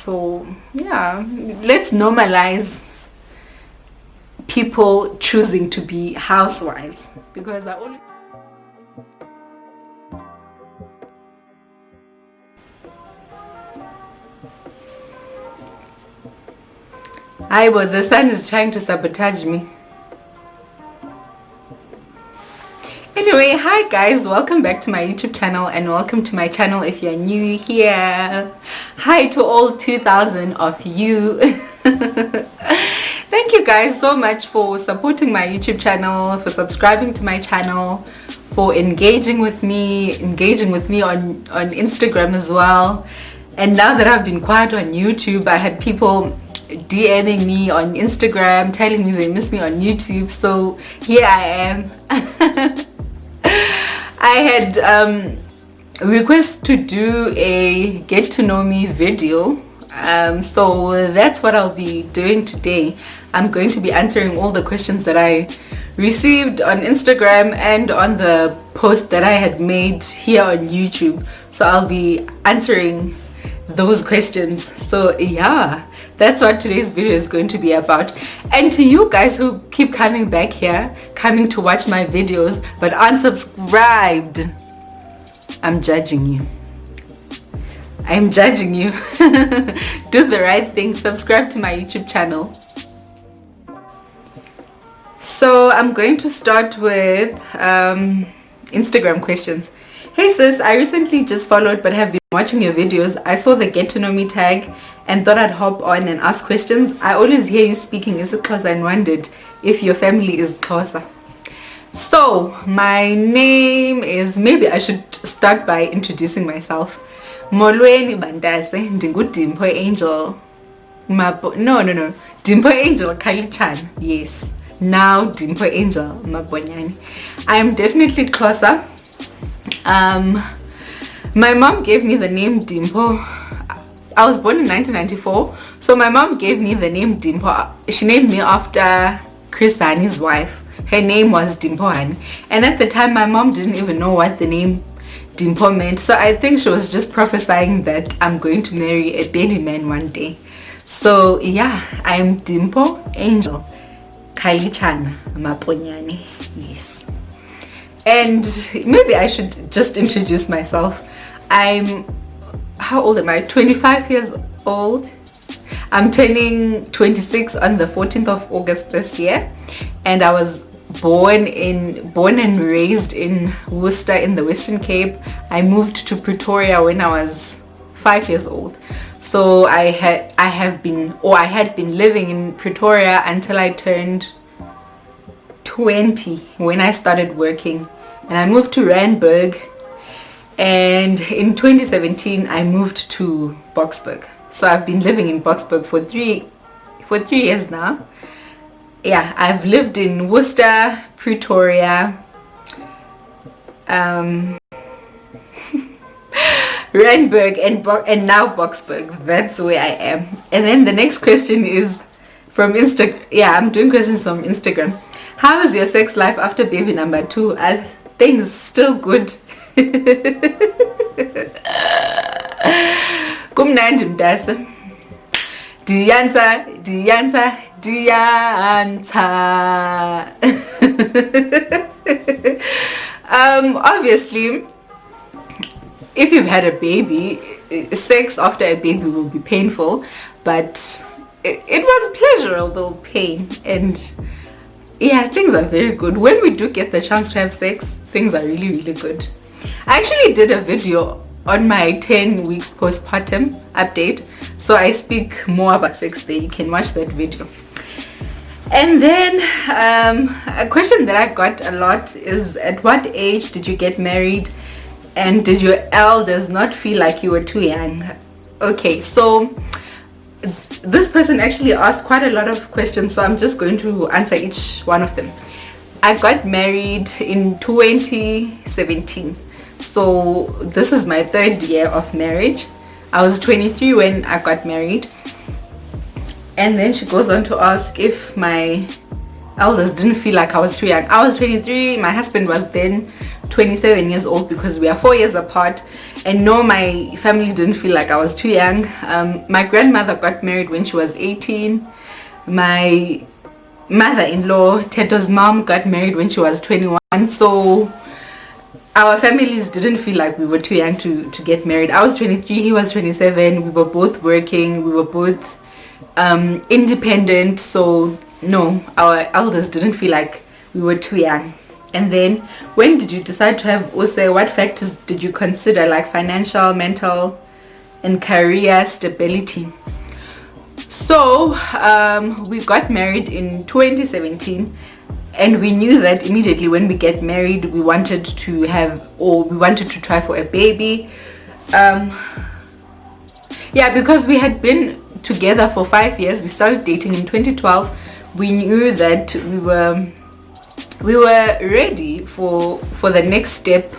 So yeah, let's normalize people choosing to be housewives, because I only but the sun is trying to sabotage me. Anyway, hi guys, welcome back to my YouTube channel, and welcome to my channel if you're new here. Hi to all 2,000 of you. Thank you guys so much for supporting my YouTube channel, for subscribing to my channel, for engaging with me on Instagram as well. And now that I've been quiet on YouTube, I had people DMing me on Instagram telling me they miss me on YouTube, so here I am. I had requests to do a get to know me video, so that's what I'll be doing today. I'm going to be answering all the questions that I received on Instagram and on the post that I had made here on YouTube. So I'll be answering those questions. So yeah, that's what today's video is going to be about. And to you guys who keep coming back here, coming to watch my videos but unsubscribed, I'm judging you. I'm judging you. Do the right thing, subscribe to my YouTube channel. So I'm going to start with Instagram questions. Hey sis, I recently just followed but have been watching your videos. I saw the get to know me tag and thought I'd hop on and ask questions. I always hear you speaking isiXhosa and wondered if your family is Xhosa. So my name is, maybe I should start by introducing myself. Molweni Bandase, ndingu Dimpho Angel. No. Dimpho Angel Kalichan. Yes. Now Dimpho Angel Maponyane. I am definitely Xhosa. My mom gave me the name Dimpho. I was born in 1994, so my mom gave me the name Dimpho. She named me after Chris Hani's wife. Her name was Dimpho Hani, and at the time my mom didn't even know what the name Dimpho meant, so I think she was just prophesying that I'm going to marry a baby man one day. So yeah, I'm Dimpho Angel Kalichan Maponyane. Yes. And maybe I should just introduce myself. How old am I? 25 years old. I'm turning 26 on the 14th of August this year, and I was born and raised in Worcester in the Western Cape. I moved to Pretoria when I was 5 years old. So I had been living in Pretoria until I turned 20 when I started working, and I moved to Randburg, and in 2017 I moved to Boksburg. So I've been living in Boksburg for three years now. Yeah, I've lived in Worcester, Pretoria, Randburg, and now Boksburg. That's where I am. And then the next question is from Instagram. Yeah, I'm doing questions from Instagram. How is your sex life after baby number 2? Things still good. Kumnandi mntase. Diyansa. Obviously, if you've had a baby, sex after a baby will be painful, but it was pleasurable pain, and yeah, things are very good. When we do get the chance to have sex, things are really, really good. I actually did a video on my 10 weeks postpartum update, so I speak more about sex there. You can watch that video. And then a question that I got a lot is, at what age did you get married, and did your elders not feel like you were too young? Okay, so this person actually asked quite a lot of questions, so I'm just going to answer each one of them. I got married in 2017, so this is my 3rd year of marriage. I was 23 when I got married. And then she goes on to ask if my elders didn't feel like I was too young. I was 23, my husband was then 27 years old, because we are 4 years apart, And no, my family didn't feel like I was too young. My grandmother got married when she was 18. My mother-in-law, Teto's mom, got married when she was 21. So our families didn't feel like we were too young to get married. I was 23, he was 27. We were both working. We were both independent. So no, our elders didn't feel like we were too young. And then, when did you decide to have Use? What factors did you consider, like financial, mental, and career stability? So we got married in 2017, and we knew that immediately when we get married, we wanted to try for a baby. Yeah, because we had been together for 5 years. We started dating in 2012. We knew that we were ready for the next step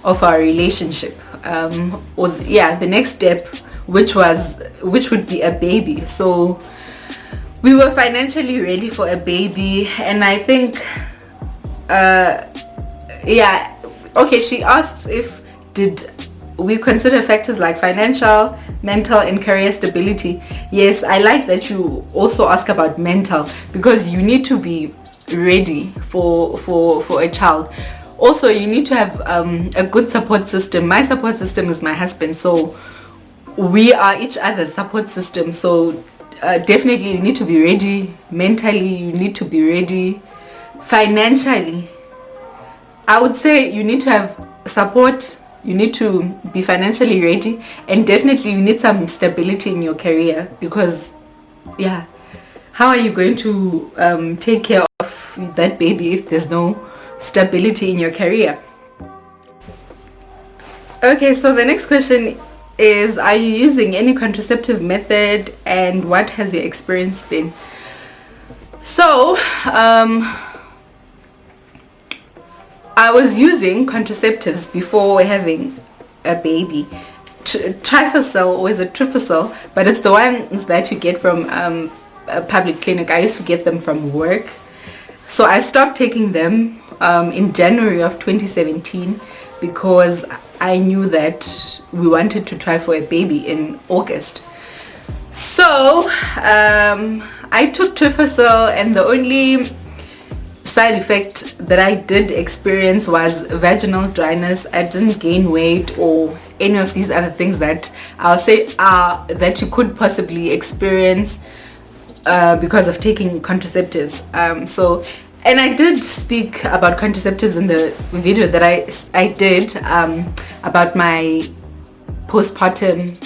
of our relationship, the next step, which would be a baby. So we were financially ready for a baby. And I think she asks if did we consider factors like financial, mental, and career stability. Yes, I like that you also ask about mental, because you need to be ready for a child. Also, you need to have a good support system. My support system is my husband, so we are each other's support system. So definitely you need to be ready mentally, you need to be ready financially. I would say you need to have support, you need to be financially ready, and definitely you need some stability in your career, because how are you going to take care of that baby if there's no stability in your career? Okay, so the next question is, are you using any contraceptive method, and what has your experience been? So I was using contraceptives before having a baby. Trifocil, or is it Trifocil, but it's the ones that you get from a public clinic. I used to get them from work. So I stopped taking them in January of 2017, because I knew that we wanted to try for a baby in August. So I took Trifocil, and the only side effect that I did experience was vaginal dryness. I didn't gain weight or any of these other things that I'll say that you could possibly experience because of taking contraceptives. And I did speak about contraceptives in the video that I did about my postpartum,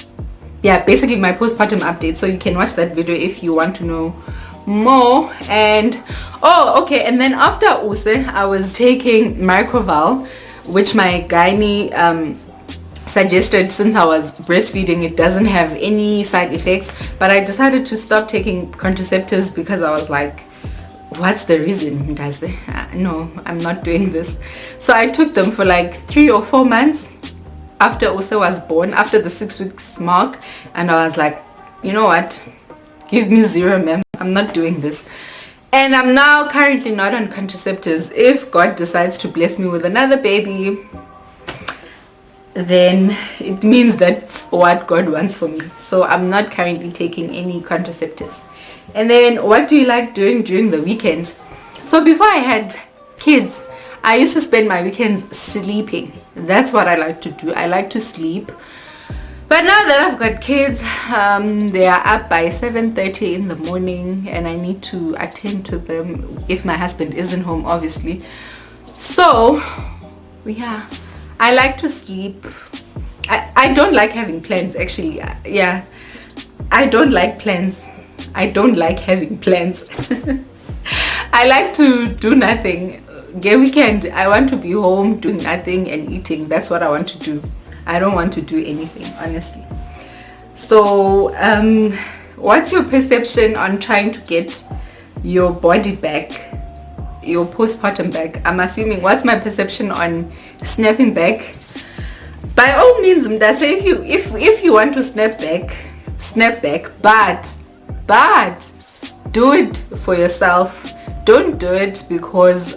basically my postpartum update. So you can watch that video if you want to know more. And and then after Use, I was taking Microval, which my gynae suggested. Since I was breastfeeding, it doesn't have any side effects, but I decided to stop taking contraceptives because I was like, what's the reason, guys? No, I'm not doing this. So I took them for like 3 or 4 months after Use was born, after the 6 weeks mark, and I was like, you know what, give me 0, ma'am, I'm not doing this. And I'm now currently not on contraceptives. If God decides to bless me with another baby, then it means that's what God wants for me. So I'm not currently taking any contraceptives. And then, what do you like doing during the weekends? So before I had kids, I used to spend my weekends sleeping. That's what I like to do. I like to sleep. But now that I've got kids, they are up by 7:30 in the morning, and I need to attend to them if my husband isn't home, obviously. So yeah, I like to sleep. I don't like having plans, actually. I don't like plans. I don't like having plans. I like to do nothing. Gay weekend, I want to be home doing nothing and eating. That's what I want to do. I don't want to do anything, honestly. So what's your perception on trying to get your body back, your postpartum back? I'm assuming, what's my perception on snapping back? By all means, Mdase, if you want to snap back, but do it for yourself. Don't do it because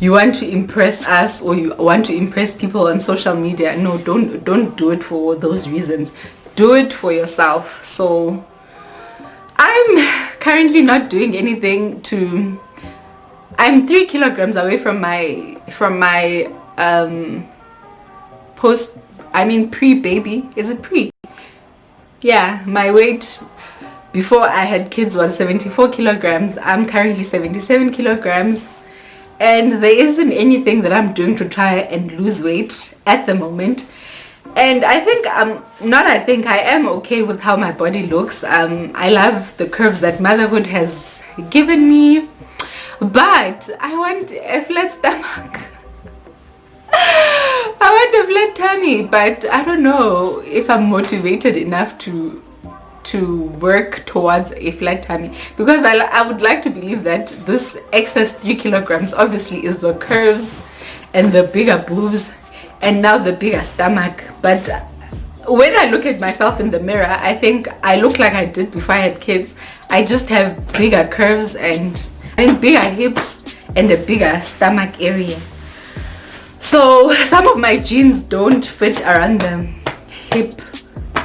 you want to impress us or you want to impress people on social media. No, don't do it for those reasons. Do it for yourself. So I'm currently not doing anything to, I'm 3 kilograms away from my pre-baby. Is it pre? Yeah, my weight before I had kids was 74 kilograms. I'm currently 77 kilograms. And there isn't anything that I'm doing to try and lose weight at the moment. And I am okay with how my body looks. I love the curves that motherhood has given me. But I want a flat stomach. I want a flat tummy, but I don't know if I'm motivated enough to work towards a flat tummy, because I would like to believe that this excess 3 kilograms obviously is the curves and the bigger boobs and now the bigger stomach. But when I look at myself in the mirror, I think I look like I did before I had kids. I just have bigger curves and bigger hips and a bigger stomach area. So some of my jeans don't fit around the hip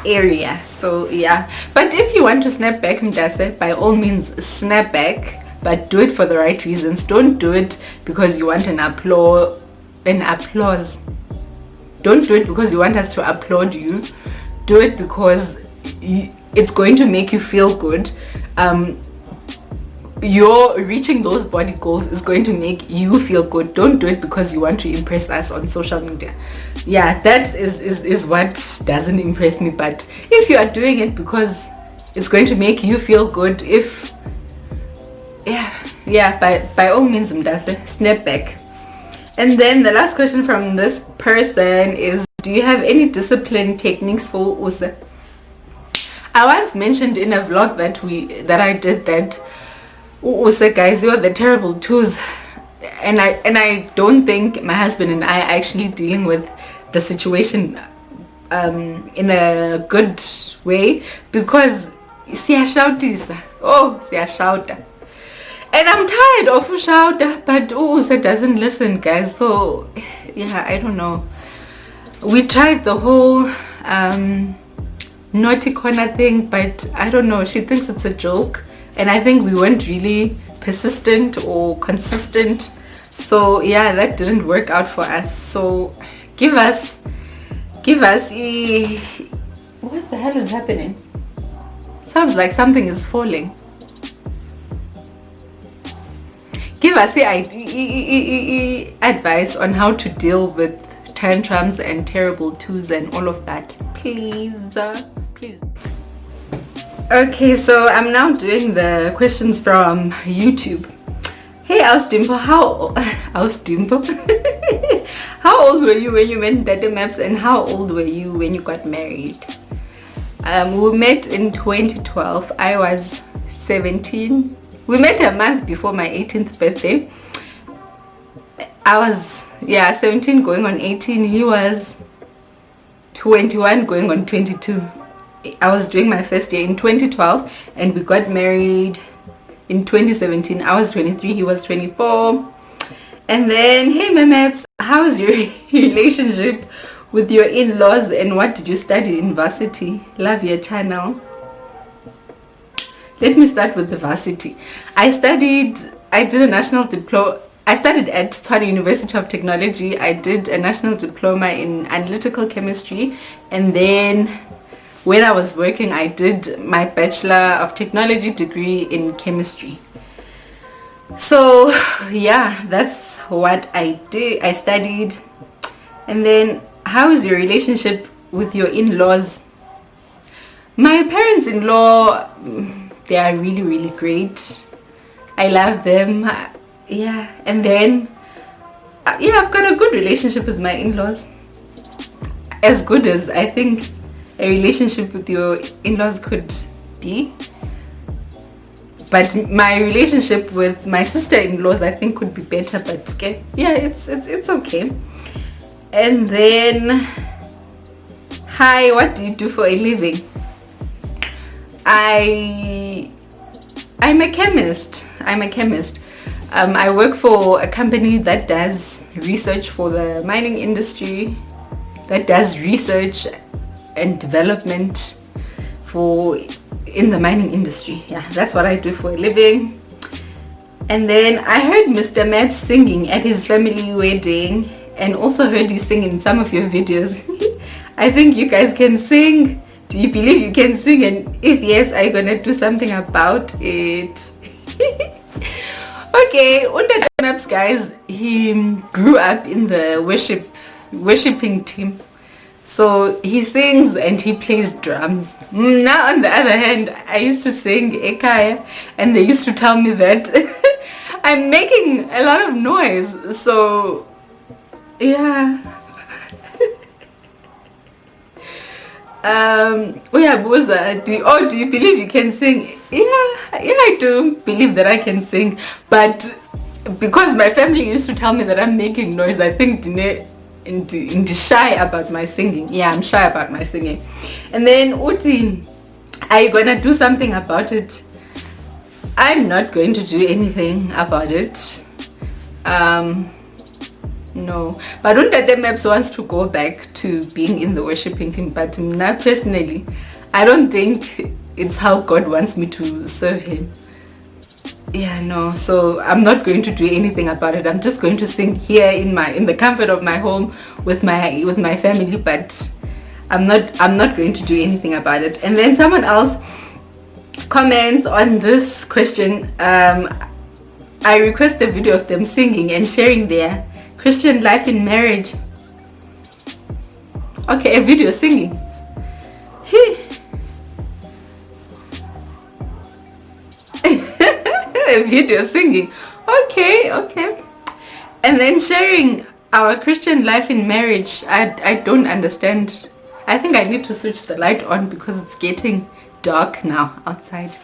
area. So yeah, but if you want to snap back, Mdase, by all means snap back, but do it for the right reasons. Don't do it because you want an applause. Don't do it because you want us to applaud you. Do it because it's going to make you feel good. Your reaching those body goals is going to make you feel good. Don't do it because you want to impress us on social media. Yeah, that is what doesn't impress me. But if you are doing it because it's going to make you feel good, by all means, Mdase, snap back. And then the last question from this person is, do you have any discipline techniques for Use? I once mentioned in a vlog that I did that Use, guys, you're the terrible twos, and I don't think my husband and I are actually dealing with the situation in a good way, because siyashautisa, siyashauta, and I'm tired of shouta, but Use doesn't listen, guys. So yeah, I don't know, we tried the whole naughty corner thing, but I don't know, she thinks it's a joke. And I think we weren't really persistent or consistent. So yeah, that didn't work out for us. So give us what the hell is happening? Sounds like something is falling. Give us advice on how to deal with tantrums and terrible twos and all of that, please. Okay, so I'm now doing the questions from YouTube. Hey, Dimpo, how old were you when you met Data Maps, and how old were you when you got married? We met in 2012. I was 17. We met a month before my 18th birthday. I was 17 going on 18. He was 21 going on 22. I was doing my first year in 2012, and we got married in 2017. I was 23, he was 24. And then, hey Memeps, how's your relationship with your in-laws, and what did you study in varsity? Love your channel. Let me start with the varsity. I did a national diploma. I studied at Tshwane University of Technology. I did a national diploma in analytical chemistry, and then when I was working, I did my Bachelor of Technology degree in chemistry. So yeah, that's what I did. I studied. And then, how is your relationship with your in-laws? My parents-in-law, they are really, really great. I love them. Yeah, and then I've got a good relationship with my in-laws. As good as I think a relationship with your in-laws could be. But my relationship with my sister-in-laws, I think, could be better. But okay, yeah, it's okay. And then, hi, what do you do for a living? I'm a chemist. I work for a company that does research for the mining industry, that does research and development in the mining industry. Yeah, that's what I do for a living. And then I heard Mr. Matt singing at his family wedding, and also heard you sing in some of your videos. I think you guys can sing. Do you believe you can sing? And if yes, are you gonna do something about it? Okay, under the maps, guys, he grew up in the worshiping team. So he sings and he plays drums. Now on the other hand, I used to sing ekaya, and they used to tell me that I'm making a lot of noise. So yeah. Buza, do you believe you can sing? Yeah, I do believe that I can sing, but because my family used to tell me that I'm making noise, I think I'm shy about my singing. Yeah, I'm shy about my singing. And then Uti, are you gonna do something about it? I'm not going to do anything about it. No, but Undate Maps wants to go back to being in the worshiping team, but now personally, I don't think it's how God wants me to serve him. Yeah, no, so I'm not going to do anything about it. I'm just going to sing here in the comfort of my home with my family, but I'm not going to do anything about it. And then someone else comments on this question. I request a video of them singing and sharing their Christian life in marriage. Okay, a video singing. A video singing. Okay. And then sharing our Christian life in marriage. I don't understand. I think I need to switch the light on because it's getting dark now outside.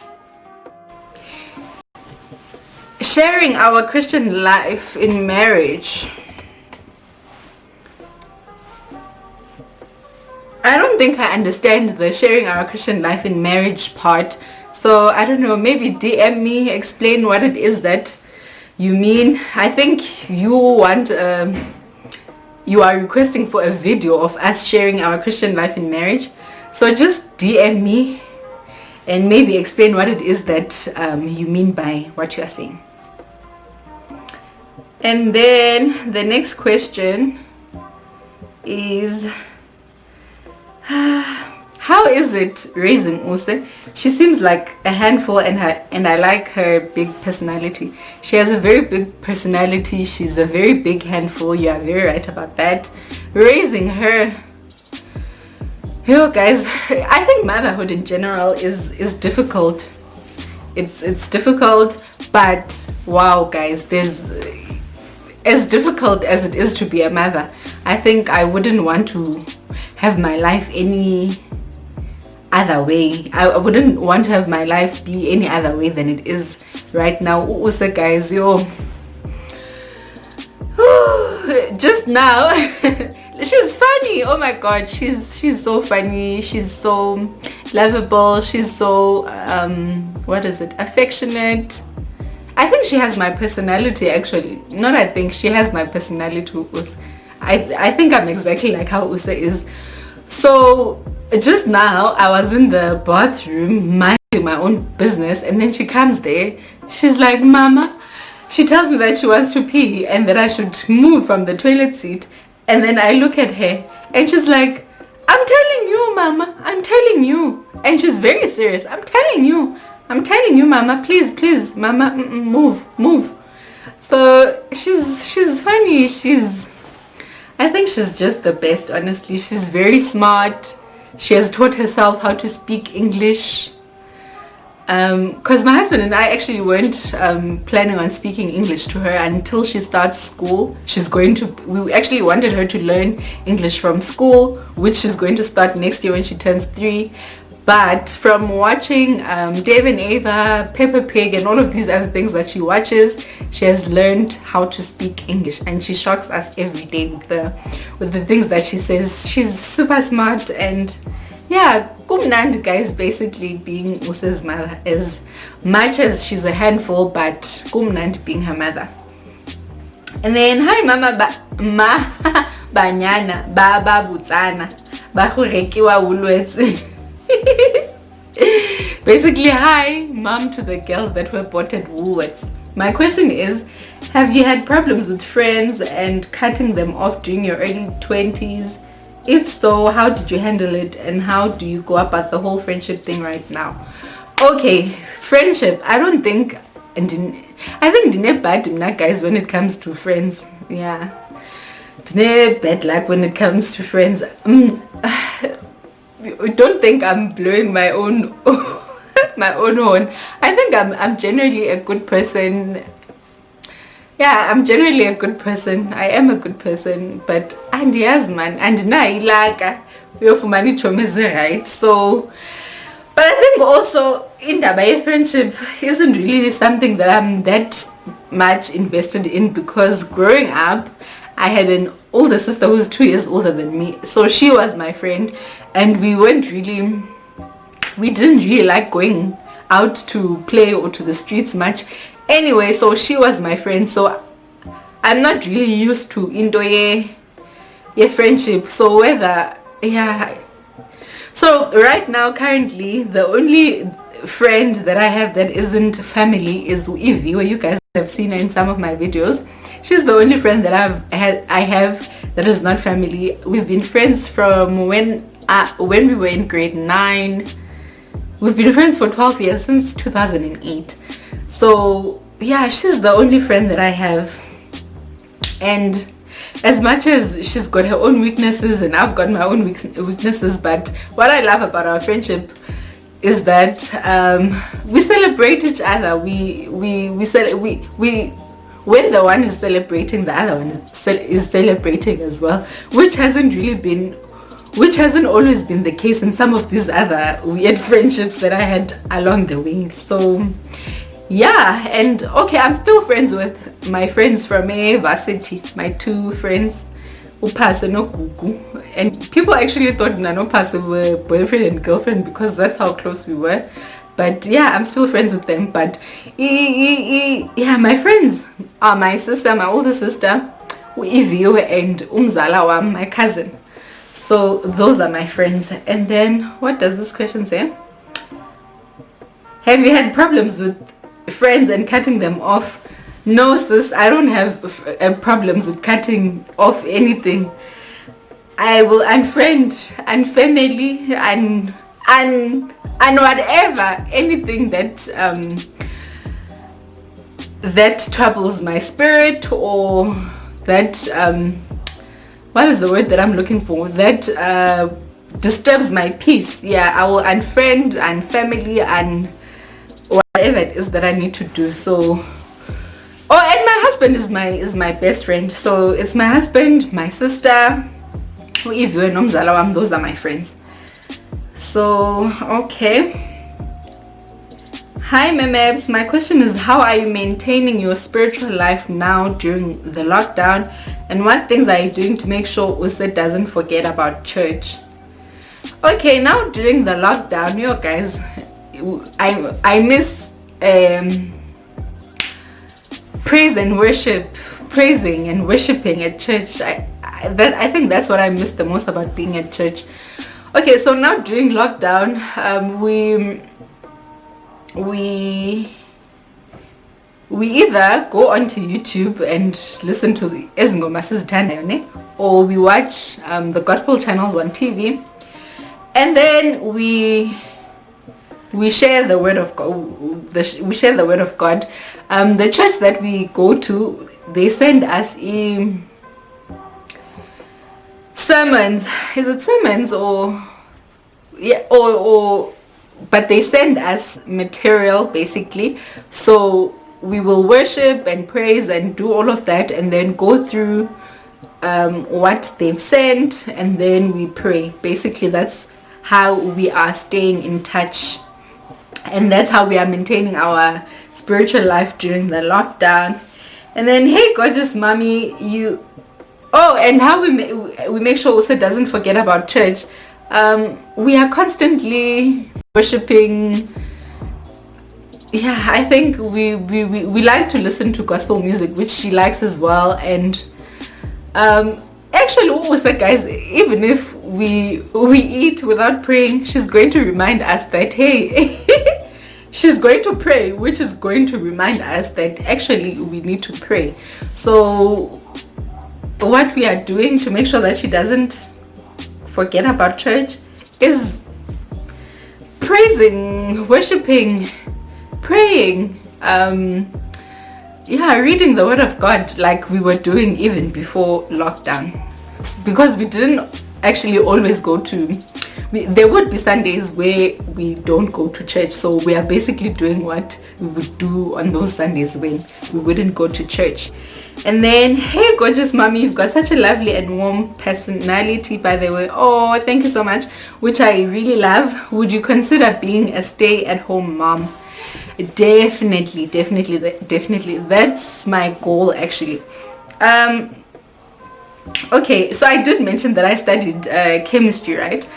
Sharing our Christian life in marriage. I don't think I understand the sharing our Christian life in marriage part. So I don't know, maybe DM me, explain what it is that you mean. I think you are requesting for a video of us sharing our Christian life in marriage. So just DM me and maybe explain what it is that you mean by what you are saying. And then the next question is, how is it raising Use? She seems like a handful, and I like her big personality. She has a very big personality. She's a very big handful. You are very right about that. Raising her, guys, I think motherhood in general is difficult. It's difficult, but wow, guys, there's as difficult as it is to be a mother, I think I wouldn't want to have my life any other way. I wouldn't want to have my life be any other way than it is right now. Also, guys, just now she's funny. Oh my god, she's so funny. She's so lovable. She's so affectionate. I think she has my personality, actually. Not I think, she has my personality. I think I'm exactly like how Usa is. So just now I was in the bathroom minding my own business, and then she comes there. She's like, Mama. She tells me that she wants to pee and that I should move from the toilet seat. And then I look at her and she's like, I'm telling you, Mama. I'm telling you. And she's very serious. I'm telling you, Mama. Please, Mama, move. So she's funny. I think she's just the best, honestly. She's very smart. She has taught herself how to speak English. Because my husband and I actually weren't planning on speaking English to her until she starts school. We actually wanted her to learn English from school, which she's going to start next year when she turns 3. But from watching Dave and Ava, Peppa Pig, and all of these other things that she watches, she has learned how to speak English, and she shocks us every day with the things that she says. She's super smart, and yeah, kumnandi guys, basically being Use's mother, as much as she's a handful, but kumnandi being her mother. And then hi mama banyana baba butsana ba go rekiwa ulwetse. Basically, hi mom to the girls that were bought at Woolworths. My question is, have you had problems with friends and cutting them off during your early 20s? If so, how did you handle it, and how do you go about the whole friendship thing right now? Okay, friendship, I think dine bad luck, guys, when it comes to friends. Yeah, dine bad luck when it comes to friends. Don't think I'm blowing my own my own horn. I think I'm generally a good person. Yeah, I'm generally a good person. I am a good person, but and yes man, and na ilaka uyofumana ichomize, right? So, but I think also indaba friendship isn't really something that I'm that much invested in, because growing up I had an older sister who's 2 years older than me, so she was my friend, and we didn't really like going out to play or to the streets much anyway, so she was my friend. So I'm not really used to into a friendship. So so right now, currently, the only friend that I have that isn't family is Evie, where you guys have seen her in some of my videos. She's the only friend that I have that is not family. We've been friends from when we were in grade 9. We've been friends for 12 years, since 2008. So yeah, she's the only friend that I have. And as much as she's got her own weaknesses and I've got my own weaknesses, but what I love about our friendship is that we celebrate each other. We when the one is celebrating, the other one is celebrating as well, which hasn't always been the case in some of these other weird friendships that I had along the way. So yeah, and okay, I'm still friends with my friends from varsity, my 2 friends, Upaso no Gugu, and people actually thought Upaso were boyfriend and girlfriend because that's how close we were. But yeah, I'm still friends with them. But yeah, my friends are my sister, my older sister, Ivio, and Umzala wam, my cousin. So those are my friends. And then what does this question say? Have you had problems with friends and cutting them off? No sis, I don't have problems with cutting off anything. I will unfriend, unfamily, and whatever, anything that troubles my spirit, or that what is the word that I'm looking for, that disturbs my peace. Yeah, I will unfriend, unfamily, and whatever it is that I need to do. So and my husband is my best friend. So it's my husband, my sister, those are my friends. So okay, hi Memebs, my question is, how are you maintaining your spiritual life now during the lockdown, and what things are you doing to make sure Use doesn't forget about church? Okay, now during the lockdown, you guys, I miss praise and worship, praising and worshiping at church. I think that's what I miss the most about being at church. Okay, so now during lockdown, we either go onto YouTube and listen to the Ezingoma Sizithandayone, or we watch the gospel channels on TV, and then we share the word of God. We share the word of God. The church that we go to, they send us sermons. Is it sermons or yeah, or but they send us material basically. So we will worship and praise and do all of that, and then go through what they've sent, and then we pray. Basically, that's how we are staying in touch, and that's how we are maintaining our spiritual life during the lockdown. And then, hey gorgeous mommy, and how we make sure Usa doesn't forget about church. We are constantly worshiping. Yeah, I think we like to listen to gospel music, which she likes as well. And actually, what was that, guys? Even if we eat without praying, she's going to remind us that, hey, she's going to pray, which is going to remind us that actually we need to pray. So what we are doing to make sure that she doesn't forget about church is praising, worshiping, praying, yeah, reading the word of God like we were doing even before lockdown, because we didn't actually always go to, there would be Sundays where we don't go to church, so we are basically doing what we would do on those Sundays when we wouldn't go to church. And then, hey gorgeous mommy, you've got such a lovely and warm personality, by the way. Oh, thank you so much, which I really love. Would you consider being a stay-at-home mom? Definitely. That's my goal, actually. Okay, so I did mention that I studied chemistry, right?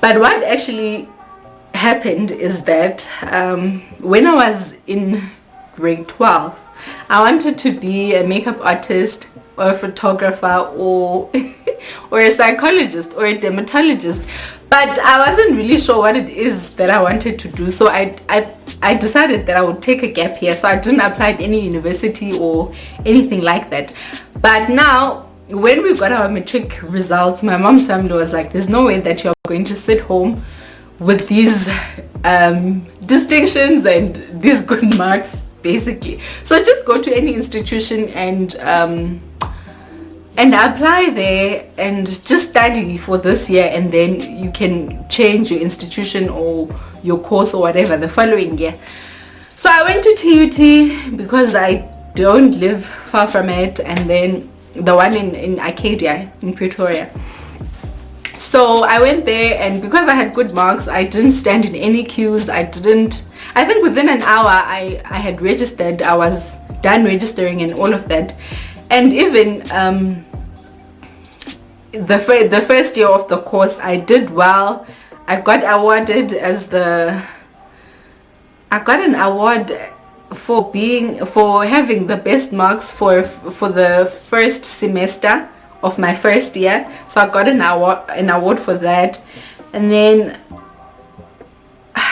But what actually happened is that when I was in grade 12, I wanted to be a makeup artist or a photographer or or a psychologist or a dermatologist, but I wasn't really sure what it is that I wanted to do. So I decided that I would take a gap year, so I didn't apply at any university or anything like that. But now when we got our matric results, my mom's family was like, there's no way that you're going to sit home with these distinctions and these good marks, basically. So just go to any institution and apply there and just study for this year, and then you can change your institution or your course or whatever the following year. So I went to TUT because I don't live far from it, and then the one in Arcadia in Pretoria. So I went there, and because I had good marks, I didn't stand in any queues. I think within an hour I had registered. I was done registering and all of that. And even the first year of the course, I did well. I got awarded as I got an award for having the best marks for the first semester of my first year. So I got an award for that. And then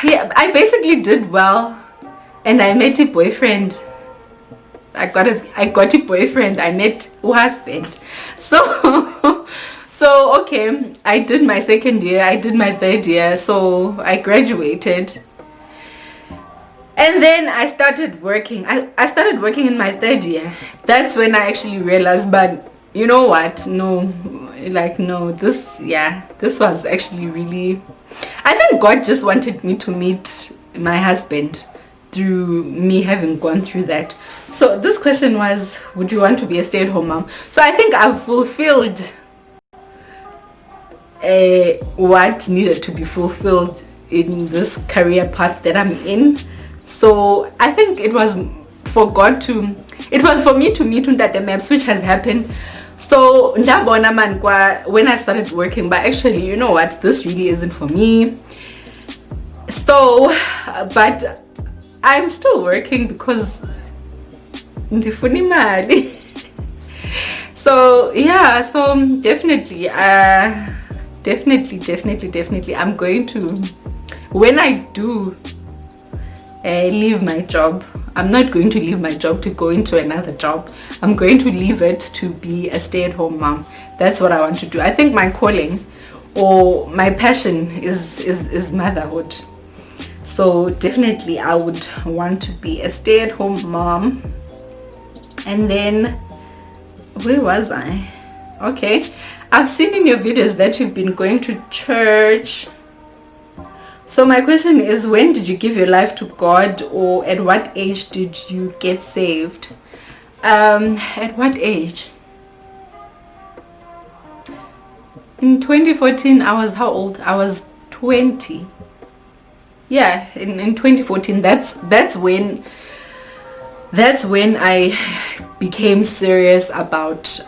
yeah, I basically did well, and I met a boyfriend. I got a boyfriend. I met a husband. So okay, I did my second year, I did my third year, so I graduated. And then I started working. I started working in my third year. That's when I actually realized, but you know what? No, this was actually really, I think God just wanted me to meet my husband through me having gone through that. So this question was, would you want to be a stay-at-home mom? So I think I've fulfilled what needed to be fulfilled in this career path that I'm in. So I think it was for me to meet Ntate Maps, which has happened. So ndabona man when I started working, but actually, you know what, this really isn't for me. So but I'm still working because ndifuna imali. So yeah, so definitely I'm going to, when I do leave my job, I'm not going to leave my job to go into another job. I'm going to leave it to be a stay-at-home mom. That's what I want to do. I think my calling or my passion is motherhood. So definitely I would want to be a stay-at-home mom. And then where was I? Okay, I've seen in your videos that you've been going to church. So my question is, when did you give your life to God, or at what age did you get saved? At what age? In 2014, I was how old? I was 20. Yeah, in 2014, that's when I became serious about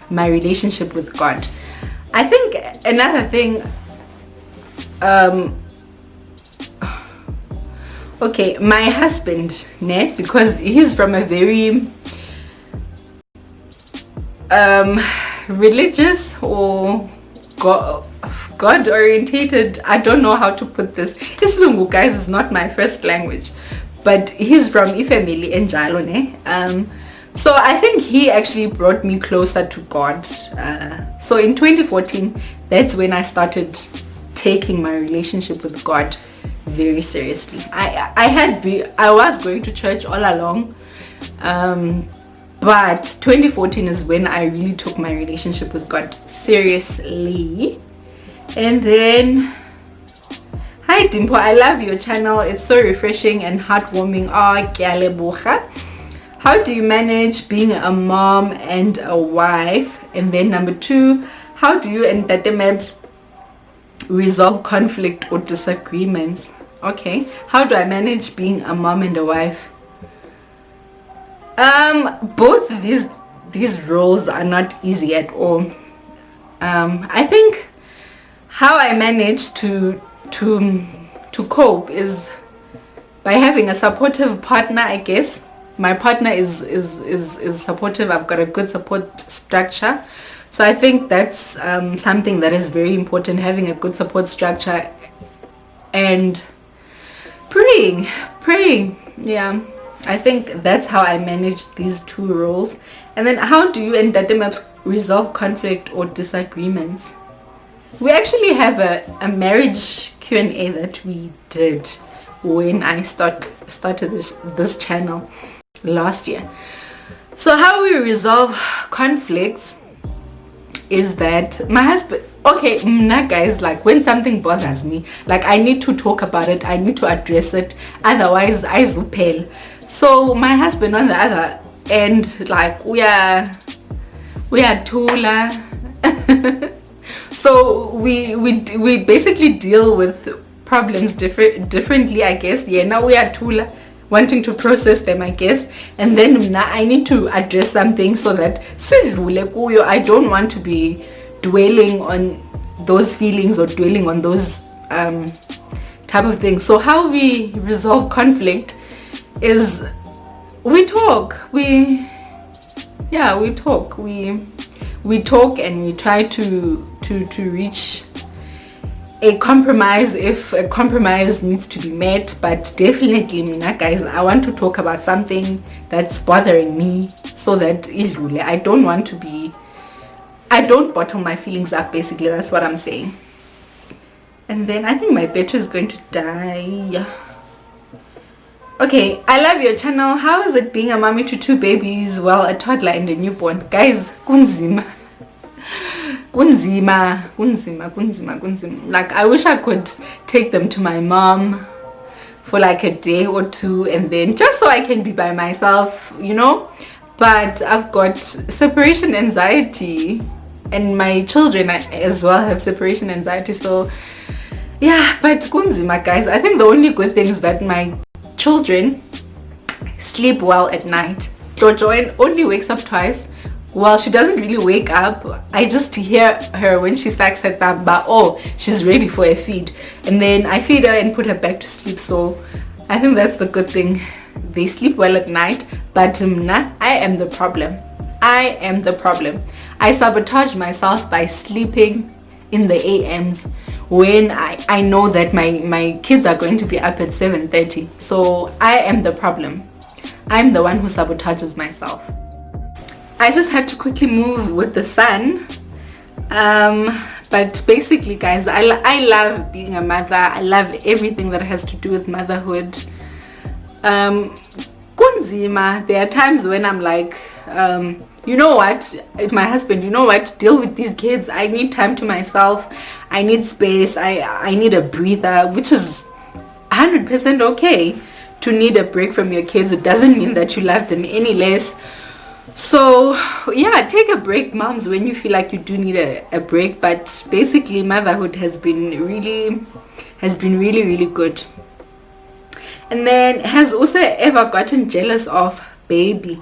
my relationship with God. I think another thing, okay, my husband, ne, because he's from a very religious or God orientated, I don't know how to put this. Isilungu, guys, is not my first language, but he's from ifamily enjalo, ne. So I think he actually brought me closer to God. So in 2014, that's when I started taking my relationship with God very seriously. I was going to church all along, but 2014 is when I really took my relationship with God seriously. And then, hi Dimpho, I love your channel. It's so refreshing and heartwarming. Oh, kyaleboga. How do you manage being a mom and a wife? And then number 2, how do you and Tate Mebs resolve conflict or disagreements? Okay, how do I manage being a mom and a wife? Both these roles are not easy at all. I think how I manage to cope is by having a supportive partner, I guess. My partner is supportive. I've got a good support structure. So I think that's something that is very important, having a good support structure and praying. Yeah, I think that's how I manage these 2 roles. And then how do you and Dademaps resolve conflict or disagreements? We actually have a marriage Q&A that we did when I started this channel last year. So how we resolve conflicts is that my husband, okay, guys, like when something bothers me, like I need to talk about it, I need to address it, otherwise I zupel. So my husband on the other end, like we are tula. So we basically deal with problems differently, I guess. Yeah, now we are tula, wanting to process them, I guess, and then now I need to address something so that I don't want to be dwelling on those feelings or dwelling on those type of things. So how we resolve conflict is we talk. We talk and we try to reach a compromise if a compromise needs to be met. But definitely, guys, I want to talk about something that's bothering me so that I don't bottle my feelings up. Basically, that's what I'm saying. And then I think my battery is going to die. Okay, I love your channel. How is it being a mommy to 2 babies, well, a toddler and a newborn? Guys, kunzima. Like I wish I could take them to my mom for like a day or 2 and then just so I can be by myself, but I've got separation anxiety and my children as well have separation anxiety. So yeah, but kunzima, guys. I think the only good thing is that my children sleep well at night. Jojo only wakes up twice. Well, she doesn't really wake up. I just hear her when she starts at that, but oh, she's ready for a feed. And then I feed her and put her back to sleep. So I think that's the good thing. They sleep well at night, but I am the problem. I sabotage myself by sleeping in the AMs when I know that my kids are going to be up at 7:30. So I am the problem. I'm the one who sabotages myself. I just had to quickly move with the sun, but basically, guys, I love being a mother. I love everything that has to do with motherhood. Kunzima, there are times when I'm like, you know what, my husband, you know what, deal with these kids. I need time to myself. I need space. I need a breather, which is 100% okay to need a break from your kids. It doesn't mean that you love them any less. So yeah, take a break, moms, when you feel like you do need a break. But basically, motherhood has been really good. And then, has also ever gotten jealous of baby?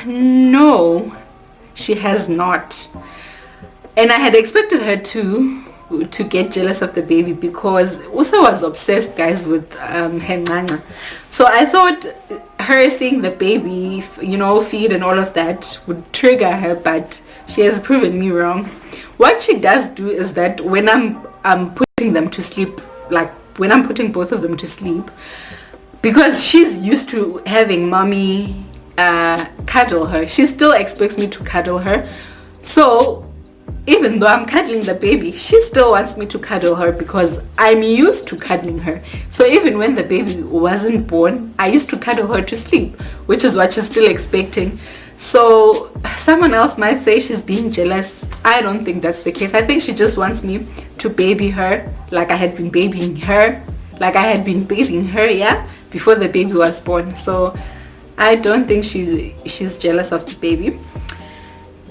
No, she has not. And I had expected her to get jealous of the baby because Usa was obsessed, guys, with her nana. So I thought her seeing the baby, feed and all of that would trigger her, but she has proven me wrong. What she does do is that when I'm putting them to sleep, like when I'm putting both of them to sleep, because she's used to having mommy cuddle her, she still expects me to cuddle her. So even though I'm cuddling the baby, she still wants me to cuddle her because I'm used to cuddling her. So even when the baby wasn't born, I used to cuddle her to sleep, which is what she's still expecting. So someone else might say she's being jealous. I don't think that's the case. I think she just wants me to baby her like I had been babying her, yeah, before the baby was born. So I don't think she's jealous of the baby.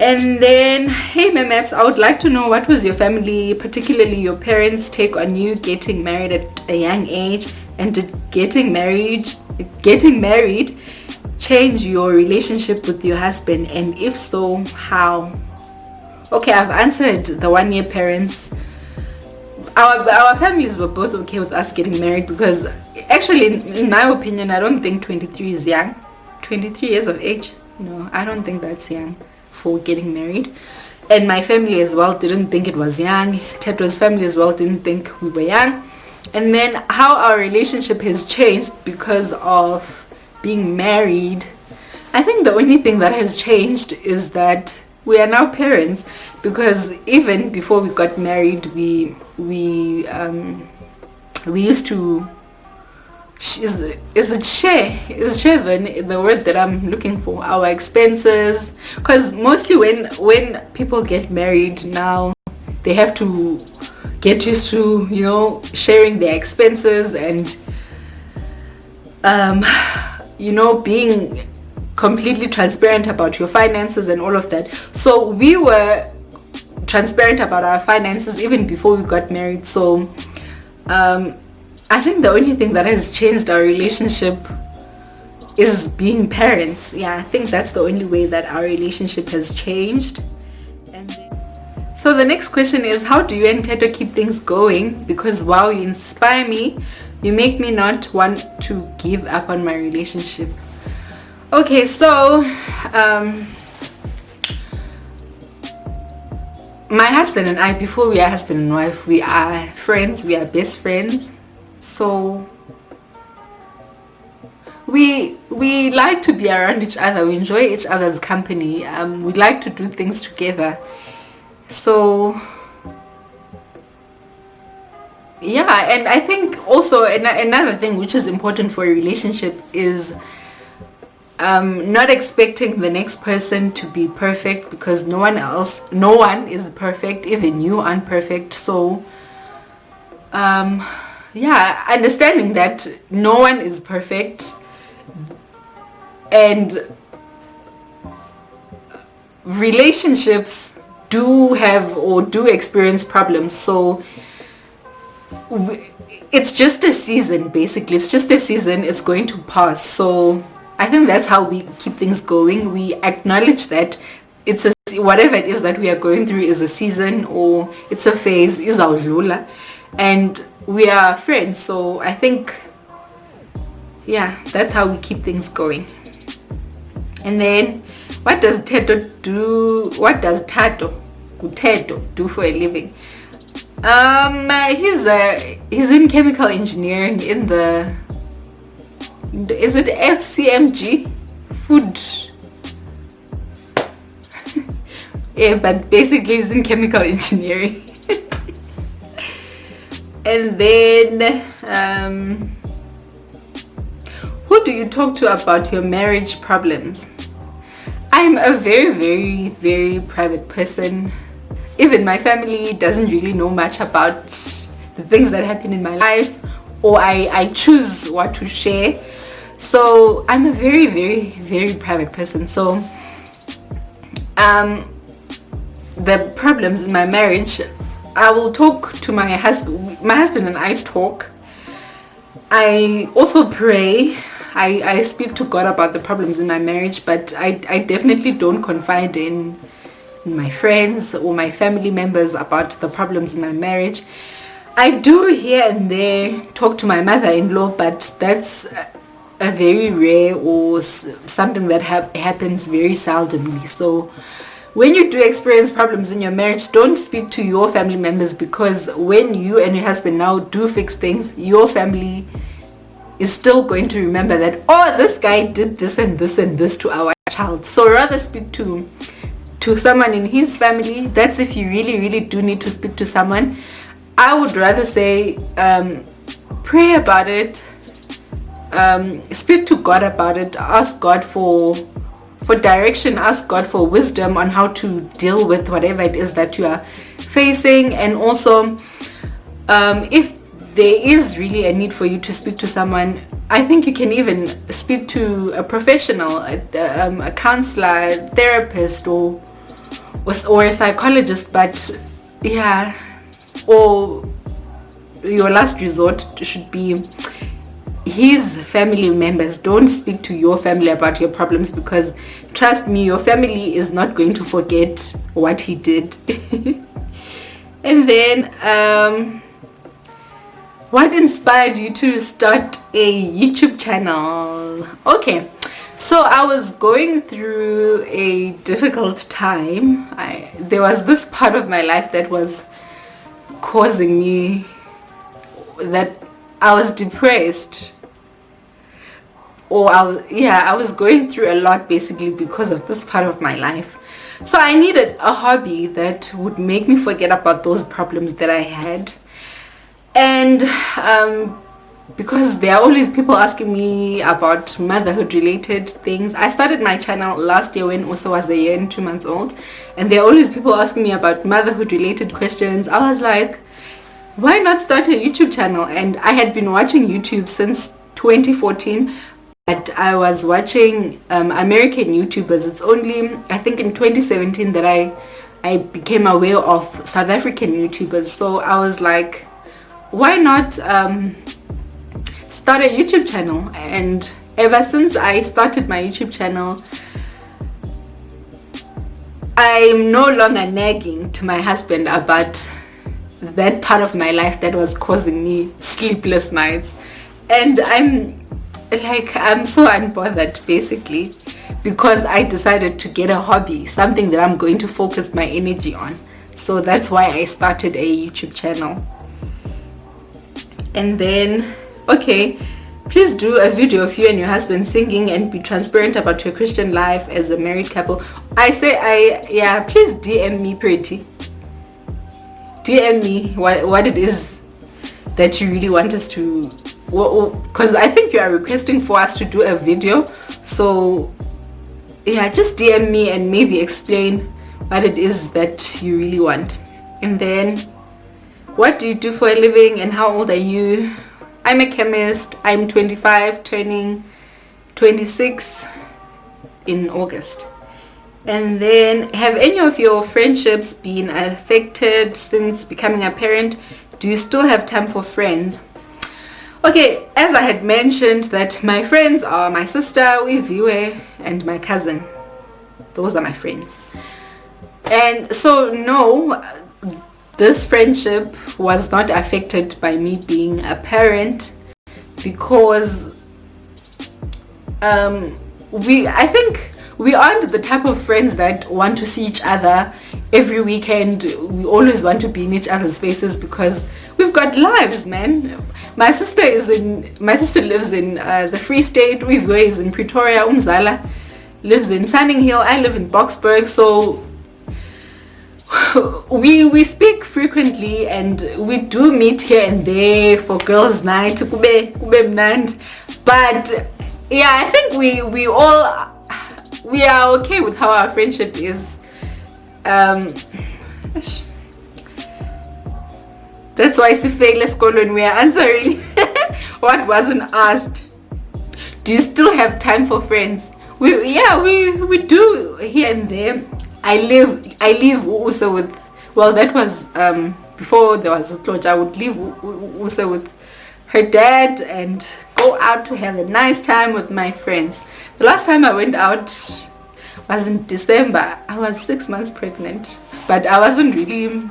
And then, hey Maps, I would like to know, what was your family, particularly your parents' take on you getting married at a young age, and did getting married change your relationship with your husband, and if so, how? Okay, I've answered the 1 year parents. Our families were both okay with us getting married because actually, in my opinion, I don't think 23 is young. 23 years of age? No, I don't think that's young for getting married. And my family as well didn't think it was young. Teto's family as well didn't think we were young. And then how our relationship has changed because of being married, I think the only thing that has changed is that we are now parents, because even before we got married, we used to is it share the word that I'm looking for, our expenses, because mostly when people get married now, they have to get used to sharing their expenses and being completely transparent about your finances and all of that. So we were transparent about our finances even before we got married. So I think the only thing that has changed our relationship is being parents. Yeah, I think that's the only way that our relationship has changed. So the next question is, how do you and Teto keep things going? Because wow, you inspire me. You make me not want to give up on my relationship. Okay, so my husband and I, before we are husband and wife, we are friends. We are best friends. So we like to be around each other. We enjoy each other's company. We like to do things together. So yeah, and I think also another thing which is important for a relationship is not expecting the next person to be perfect, because no one is perfect, even you aren't perfect. So yeah, understanding that no one is perfect, and relationships do have or do experience problems. So it's just a season, basically. It's just a season. It's going to pass. So I think that's how we keep things going. We acknowledge that it's whatever it is that we are going through is a season, or it's a phase, is our rula, and we are friends. So I think, yeah, that's how we keep things going. And then, what does Teto do? What does Teto do for a living? He's in chemical engineering in the, is it FCMG? Food. Yeah, but basically he's in chemical engineering. And then who do you talk to about your marriage problems? I'm a very, very, very private person. Even my family doesn't really know much about the things that happen in my life, or I choose what to share. So I'm a very, very, very private person. So the problems in my marriage, I will talk to my husband. My husband and I talk. I also pray. I speak to God about the problems in my marriage, but I definitely don't confide in my friends or my family members about the problems in my marriage. I do here and there talk to my mother-in-law, but that's a very rare or something that happens very seldomly. So when you do experience problems in your marriage, don't speak to your family members, because when you and your husband now do fix things, your family is still going to remember that, oh, this guy did this and this and this to our child. So rather speak to someone in his family. That's if you really do need to speak to someone. I would rather say pray about it, speak to God about it, ask God for direction, ask God for wisdom on how to deal with whatever it is that you are facing. And also if there is really a need for you to speak to someone, I think you can even speak to a professional, a counselor, therapist, or a psychologist. But yeah, or your last resort should be his family members. Don't speak to your family about your problems, because trust me, your family is not going to forget what he did. And then what inspired you to start a YouTube channel? Okay, so I was going through a difficult time. There was this part of my life that was causing me that I was depressed, or I was going through a lot basically because of this part of my life. So I needed a hobby that would make me forget about those problems that I had. And because there are always people asking me about motherhood related things, I started my channel last year when Usa was a year and 2 months old, and there are always people asking me about motherhood related questions. I was like, why not start a YouTube channel? And I had been watching YouTube since 2014, but I was watching American YouTubers. It's only, I think, in 2017 that I became aware of South African YouTubers. So I was like, why not start a YouTube channel? And ever since I started my YouTube channel, I'm no longer nagging to my husband about that part of my life that was causing me sleepless nights. And I'm so unbothered basically, because I decided to get a hobby, something that I'm going to focus my energy on. So that's why I started a YouTube channel. And then, okay, please do a video of you and your husband singing and be transparent about your Christian life as a married couple. Please DM me, pretty. DM me what it is that you really want us to, because I think you are requesting for us to do a video. So yeah, just DM me and maybe explain what it is that you really want. And then, what do you do for a living and how old are you? I'm a chemist. I'm 25, turning 26 in August. And then, have any of your friendships been affected since becoming a parent? Do you still have time for friends? Okay, as I had mentioned, that my friends are my sister, Uiviwe, and my cousin. Those are my friends. And so, no, this friendship was not affected by me being a parent, because I think we aren't the type of friends that want to see each other every weekend. We always want to be in each other's faces because we've got lives, man. My sister lives in the Free State. Uiviwe is in Pretoria. Umzala lives in Sunning Hill. I live in Boksburg. So we speak frequently, and we do meet here and there for girls' night. Kube mnand. But yeah, I think we are okay with how our friendship is. That's why let's go when we are answering what wasn't asked. Do you still have time for friends? We do here and there. I leave Usa with, well, that was before there was Utloja. I would leave Usa with her dad and go out to have a nice time with my friends. The last time I went out, was in December. I was 6 months pregnant, but I wasn't really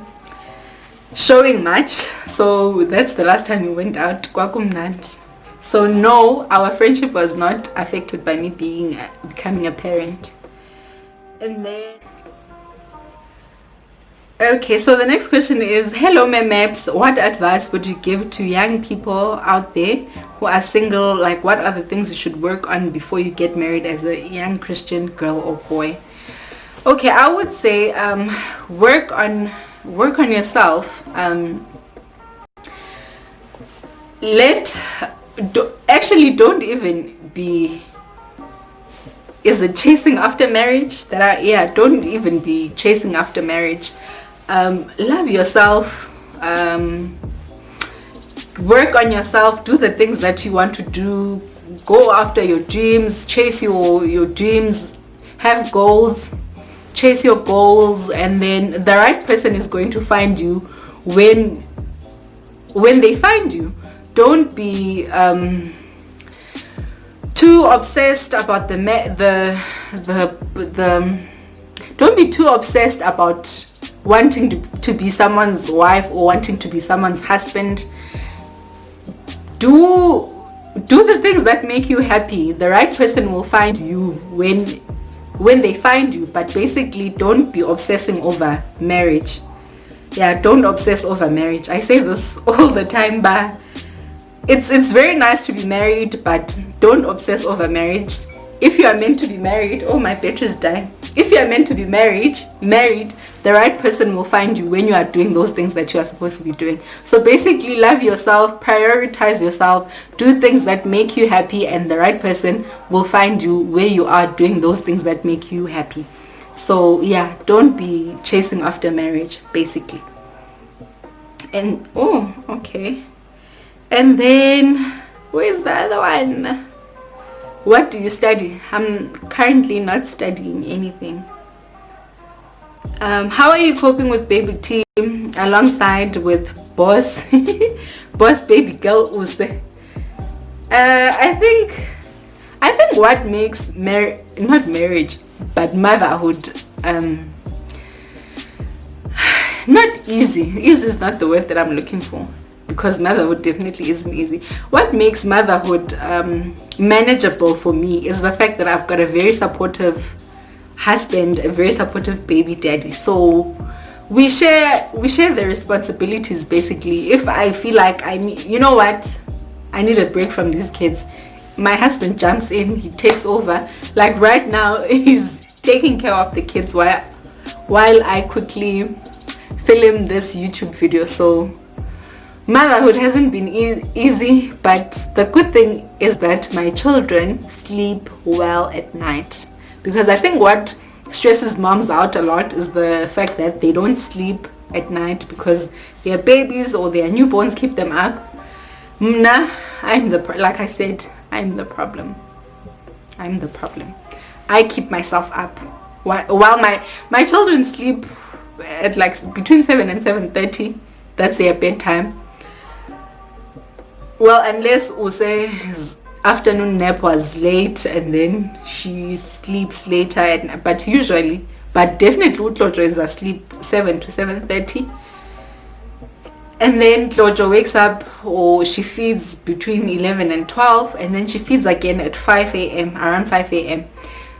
showing much, so that's the last time we went out. Kwakumnandi. So no, our friendship was not affected by me becoming a parent. And then okay, so the next question is, hello Memeps, what advice would you give to young people out there who are single? Like, what are the things you should work on before you get married as a young Christian girl or boy? Okay, I would say work on yourself. Don't even be, is it chasing after marriage? Don't even be chasing after marriage. Love yourself, work on yourself, do the things that you want to do, go after your dreams, chase your dreams, have goals, chase your goals, and then the right person is going to find you when they find you. Don't be too obsessed about don't be too obsessed about wanting to be someone's wife or wanting to be someone's husband. Do the things that make you happy. The right person will find you when they find you, but basically don't be obsessing over marriage. Don't obsess over marriage. I say this all the time, but it's very nice to be married, but don't obsess over marriage. If you are meant to be married, oh, my battery's dying. If you are meant to be married, the right person will find you when you are doing those things that you are supposed to be doing. So basically, love yourself, prioritize yourself, do things that make you happy, and the right person will find you where you are doing those things that make you happy. So yeah, don't be chasing after marriage, basically. And oh, okay. And then where's the other one? What do you study? I'm currently not studying anything. How are you coping with baby team alongside with boss boss baby girl Use? I think what makes not marriage but motherhood not easy. Easy is not the word that I'm looking for, because motherhood definitely isn't easy. What makes motherhood manageable for me is the fact that I've got a very supportive husband, a very supportive baby daddy. So we share the responsibilities. Basically, if I feel like I need a break from these kids, my husband jumps in, he takes over. Like right now, he's taking care of the kids while I quickly film this YouTube video. So motherhood hasn't been easy, but the good thing is that my children sleep well at night, because I think what stresses moms out a lot is the fact that they don't sleep at night because their babies or their newborns keep them up. Like I said, I'm the problem. I keep myself up while my children sleep at like between 7 and 7:30. That's their bedtime. Well, unless Use's afternoon nap was late and then she sleeps later but definitely Tlojo is asleep 7 to 7:30, and then Tlojo wakes up, or she feeds between 11 and 12, and then she feeds again at 5 a.m. around 5 a.m.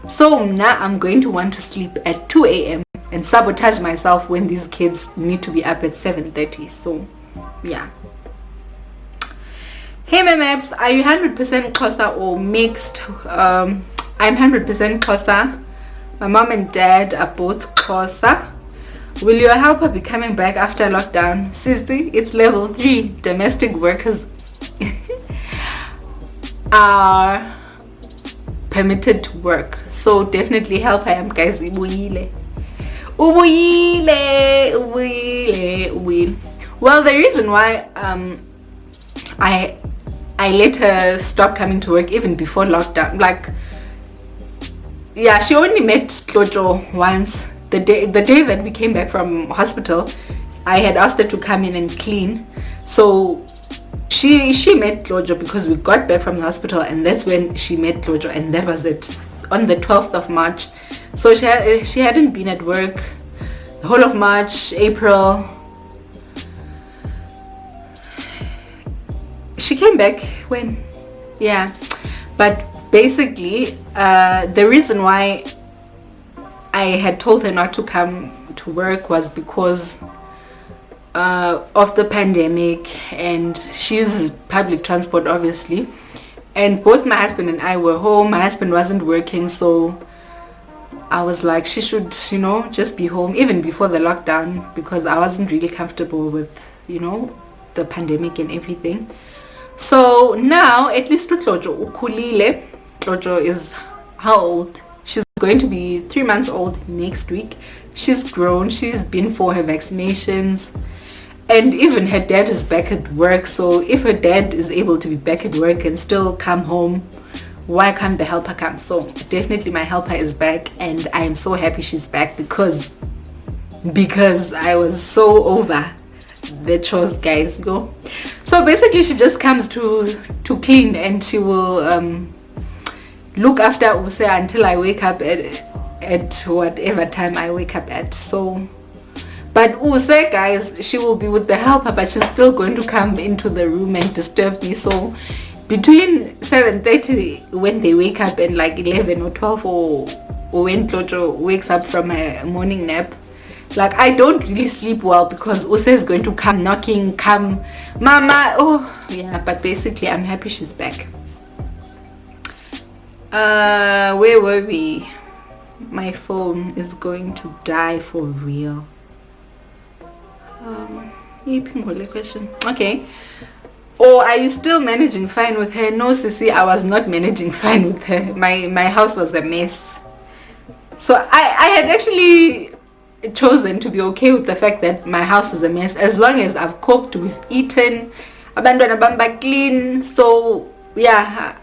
So now I'm going to want to sleep at 2 a.m. and sabotage myself when these kids need to be up at 7:30. So yeah. Hey Memeps, are you 100% Xhosa or mixed? I'm 100% Xhosa. My mom and dad are both Xhosa. Will your helper be coming back after lockdown? Sister, it's level 3. Domestic workers are permitted to work. So definitely help I am, guys. Ubuyile. Well, the reason why I let her stop coming to work even before lockdown, like, yeah, she only met Tlojo once. The day that we came back from hospital, I had asked her to come in and clean. So she met Tlojo because we got back from the hospital, and that's when she met Tlojo, and that was it. on the 12th of March. So she hadn't been at work the whole of March, April. She came back when? Yeah. But basically, the reason why I had told her not to come to work was because of the pandemic, and she uses public transport obviously, and both my husband and I were home. My husband wasn't working, so I was like, she should, you know, just be home even before the lockdown, because I wasn't really comfortable with, you know, the pandemic and everything. So now at least Tlojo ukhulile. Tlojo is how old? She's going to be 3 months old next week. She's grown. She's been for her vaccinations, and even her dad is back at work. So if her dad is able to be back at work and still come home, why can't the helper come? So definitely my helper is back, and I am so happy she's back, because I was so over the chores, guys. Go. So basically she just comes to clean, and she will look after Use until I wake up at whatever time I wake up at. So but Use, guys, she will be with the helper, but she's still going to come into the room and disturb me. So between 7:30 when they wake up and like 11 or 12, or when Tlojo wakes up from her morning nap, like I don't really sleep well, because Use is going to come knocking, come mama. Oh yeah. But basically I'm happy she's back. Where were we? My phone is going to die for real. Question. Okay. Or are you still managing fine with her? No, Sissy, I was not managing fine with her. My house was a mess. So I had actually chosen to be okay with the fact that my house is a mess, as long as I've cooked, we've eaten, abandoned bamba clean. So yeah.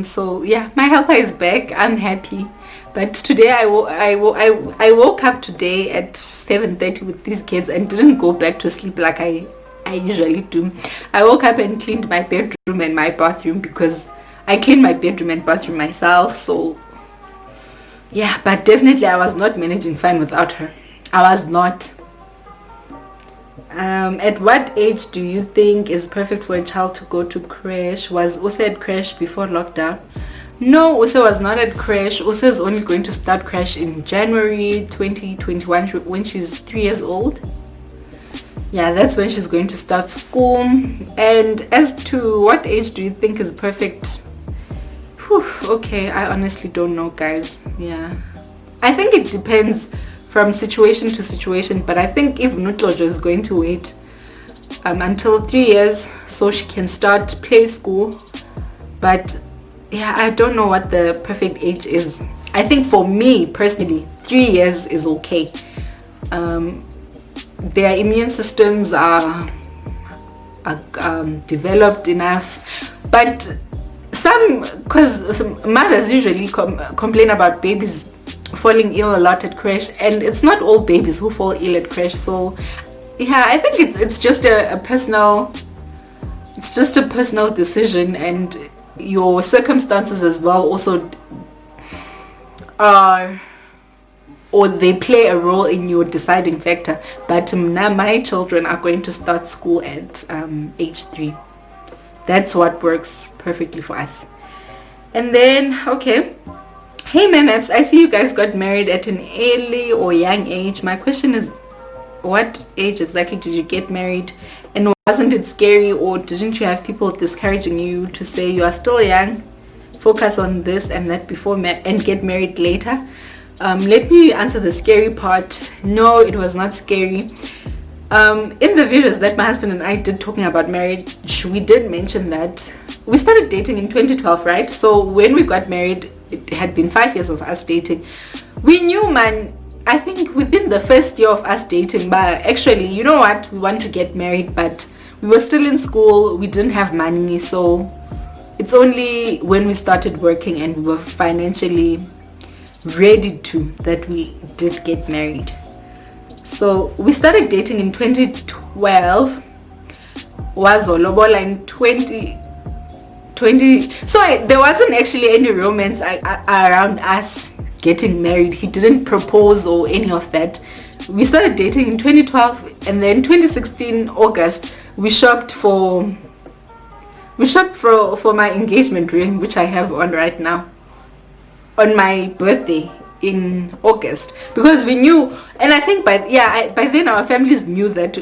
So yeah, my helper is back. I'm happy. But today I woke up today at 7:30 with these kids and didn't go back to sleep like I usually do. I woke up and cleaned my bedroom and my bathroom, because I clean my bedroom and bathroom myself. So yeah, but definitely I was not managing fine without her. I was not. At what age do you think is perfect for a child to go to creche? Was Use at creche before lockdown? No, Use was not at creche. Use is only going to start creche in January 2021 when she's 3 years old. Yeah, that's when she's going to start school. And as to what age do you think is perfect? Whew, okay, I honestly don't know, guys. Yeah, I think it depends from situation to situation, but I think if Nutlojo is going to wait until 3 years so she can start play school. But yeah, I don't know what the perfect age is. I think for me personally, 3 years is okay. Their immune systems are developed enough, but because mothers usually complain about babies falling ill a lot at creche, and it's not all babies who fall ill at creche. So yeah, I think it's just a personal decision, and your circumstances as well also are, or they play a role in your deciding factor. But now my children are going to start school at age 3. That's what works perfectly for us. And then okay, hey Memaps, I see you guys got married at an early or young age. My question is, what age exactly did you get married, and wasn't it scary, or didn't you have people discouraging you to say you are still young, focus on this and that before and get married later? Let me answer the scary part. No, it was not scary. In the videos that my husband and I did talking about marriage, we did mention that we started dating in 2012, right? So when we got married, it had been 5 years of us dating. We knew, man, I think within the first year of us dating, but actually, you know what, we want to get married, but we were still in school, we didn't have money. So it's only when we started working and we were financially ready to, that we did get married. So we started dating in 2012, was Lobola in 2012 So there wasn't actually any romance around us getting married. He didn't propose or any of that. We started dating in 2012, and then 2016 August we shopped for my engagement ring, which I have on right now, on my birthday in August, because we knew, and I think by then our families knew that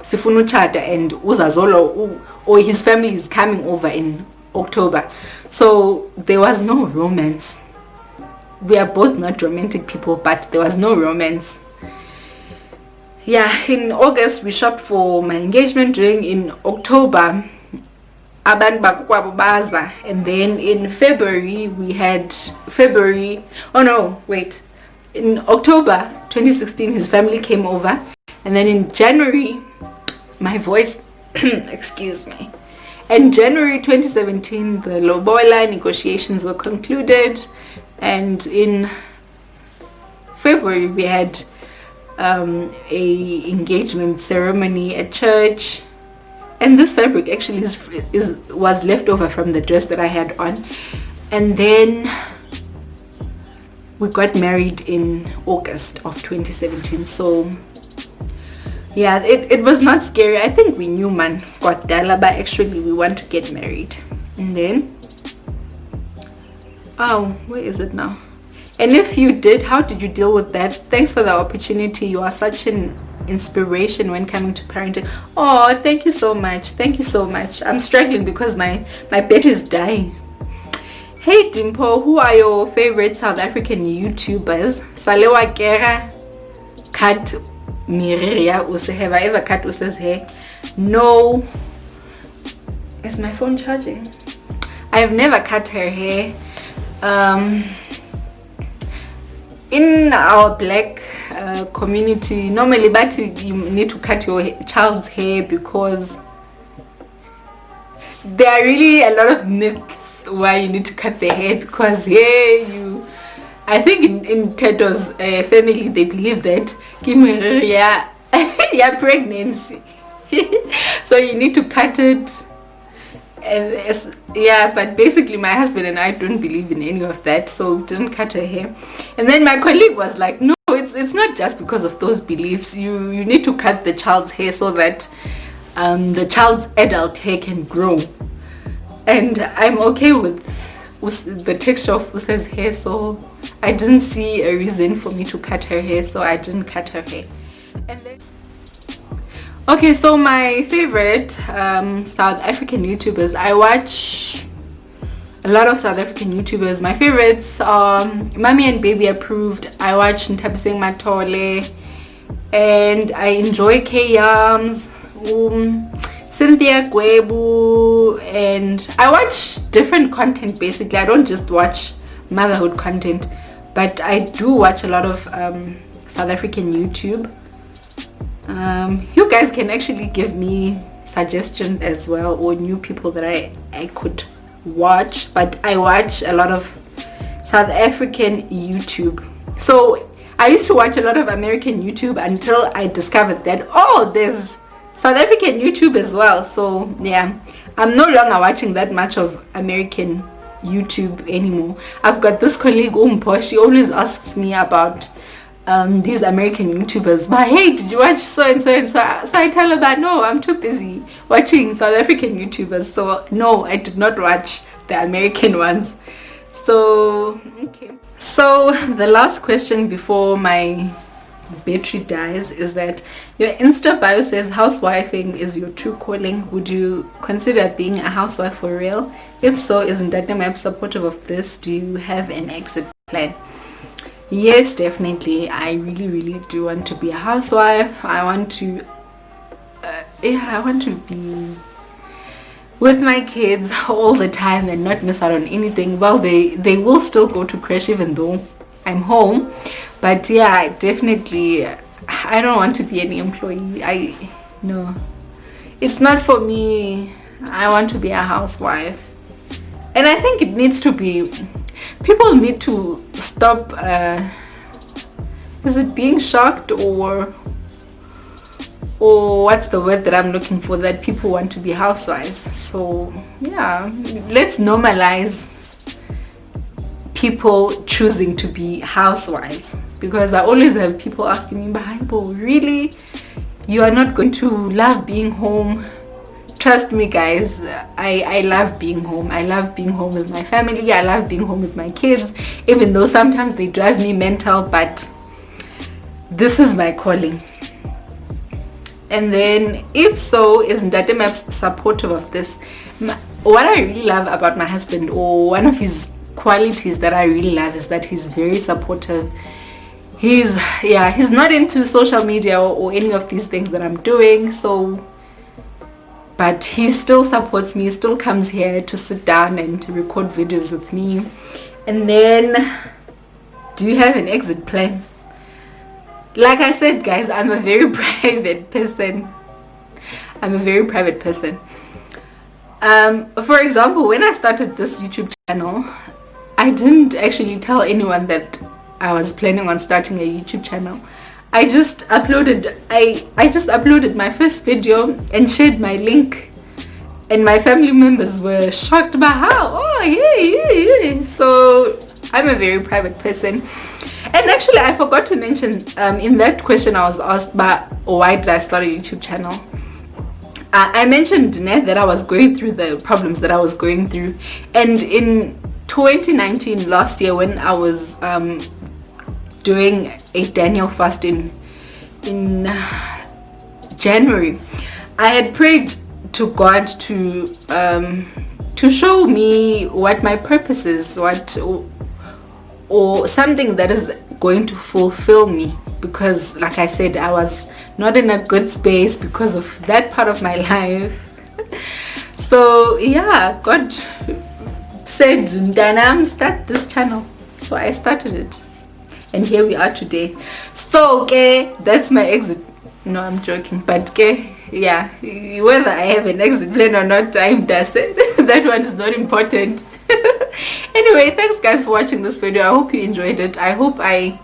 Sifunu Chata and Uzazolo or his family is coming over in October. So there was no romance. We are both not romantic people, but there was no romance. Yeah, in August we shopped for my engagement ring. In October, and then in February we had in October 2016 his family came over, and then in January, my voice excuse me, in January 2017 the lobola negotiations were concluded, and in February we had a engagement ceremony at church. And this fabric actually was left over from the dress that I had on. And then we got married in August of 2017. So yeah, it was not scary. I think we knew man got dala, but actually we want to get married. And then where is it now? And if you did, how did you deal with that? Thanks for the opportunity. You are such an inspiration when coming to parenting. Oh, thank you so much. Thank you so much. I'm struggling because my battery is dying. Hey Dimpho, who are your favorite South African YouTubers? Salewa Kera cut Mireya Use. Have I ever cut Use's hair? No. Is my phone charging? I have never cut her hair. In our black community, normally but you need to cut your child's hair because there are really a lot of myths why you need to cut their hair, because I think in Teto's family they believe that pregnancy so you need to cut it. But basically my husband and I don't believe in any of that, so we didn't cut her hair. And then my colleague was like, no, it's not just because of those beliefs. You need to cut the child's hair so that the child's adult hair can grow. And I'm okay with the texture of Usa's hair, so I didn't see a reason for me to cut her hair, so I didn't cut her hair. And then okay, so my favorite South African YouTubers, I watch a lot of South African YouTubers. My favorites are Mommy and Baby Approved. I watch Ntabiseng Matole, and I enjoy K-Yams, Cynthia Gwebu, and I watch different content basically. I don't just watch motherhood content, but I do watch a lot of South African YouTube. You guys can actually give me suggestions as well, or new people that I could watch, but I watch a lot of South African YouTube. So I used to watch a lot of American YouTube until I discovered that there's South African YouTube as well. So yeah, I'm no longer watching that much of American YouTube anymore. I've got this colleague Umpo, she always asks me about these American YouTubers, but hey, did you watch so and so and so? So I tell her that no, I'm too busy watching South African YouTubers, so no, I did not watch the American ones. So okay, so the last question before my battery dies is that your Insta bio says housewifing is your true calling. Would you consider being a housewife for real? If so, isn't that Map supportive of this? Do you have an exit plan? Yes, definitely. I really do want to be a housewife. I want to be with my kids all the time and not miss out on anything. Well, they will still go to crash even though I'm home, but yeah, definitely I don't want to be any employee. No, it's not for me. I want to be a housewife, and I think it needs to be, people need to stop is it being shocked or or what's the word that I'm looking for, that people want to be housewives. So yeah, let's normalize people choosing to be housewives, because I always have people asking me, Bible, really, you are not going to love being home? Trust me guys, I love being home. I love being home with my family. I love being home with my kids, even though sometimes they drive me mental, but this is my calling. And then, if so, is Ndate Maps supportive of this? What I really love about my husband, or one of his qualities that I really love, is that he's very supportive. He's not into social media or any of these things that I'm doing, so, but he still supports me. He still comes here to sit down and to record videos with me. And then, do you have an exit plan? Like I said guys, I'm a very private person. For example, when I started this YouTube channel, I didn't actually tell anyone that I was planning on starting a YouTube channel. I just uploaded my first video and shared my link, and my family members were shocked by how, oh yeah. So I'm a very private person. And actually, I forgot to mention, in that question I was asked about why did I start a YouTube channel, I mentioned that I was going through the problems that I was going through. And in 2019, last year, when I was doing a Daniel fast in January, I had prayed to God to show me what my purpose is, or something that is going to fulfill me, because like I said, I was not in a good space because of that part of my life. So yeah, God said, Danam, start this channel. So I started it, and here we are today. So okay, that's my exit. No, I'm joking, but okay, yeah, whether I have an exit plan or not, time does it. That one is not important. Anyway, thanks guys for watching this video. I hope you enjoyed it. I hope I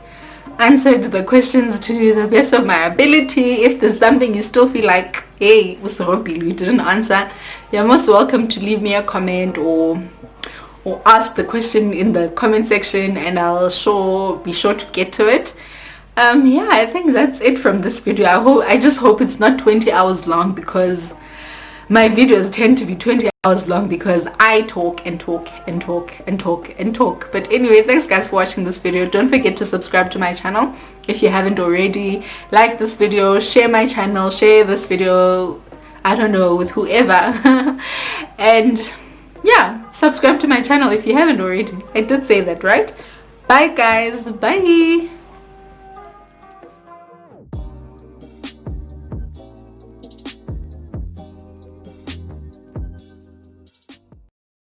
answered the questions to the best of my ability. If there's something you still feel like, hey, we didn't answer, you're most welcome to leave me a comment or ask the question in the comment section, and I'll be sure to get to it. Yeah, I think that's it from this video. I just hope it's not 20 hours long, because my videos tend to be 20 hours long because I talk and talk and talk and talk and talk. But anyway, thanks guys for watching this video. Don't forget to subscribe to my channel if you haven't already. Like this video, share my channel, share this video, I don't know, with whoever. And yeah, subscribe to my channel if you haven't already. I did say that, right? Bye guys, bye.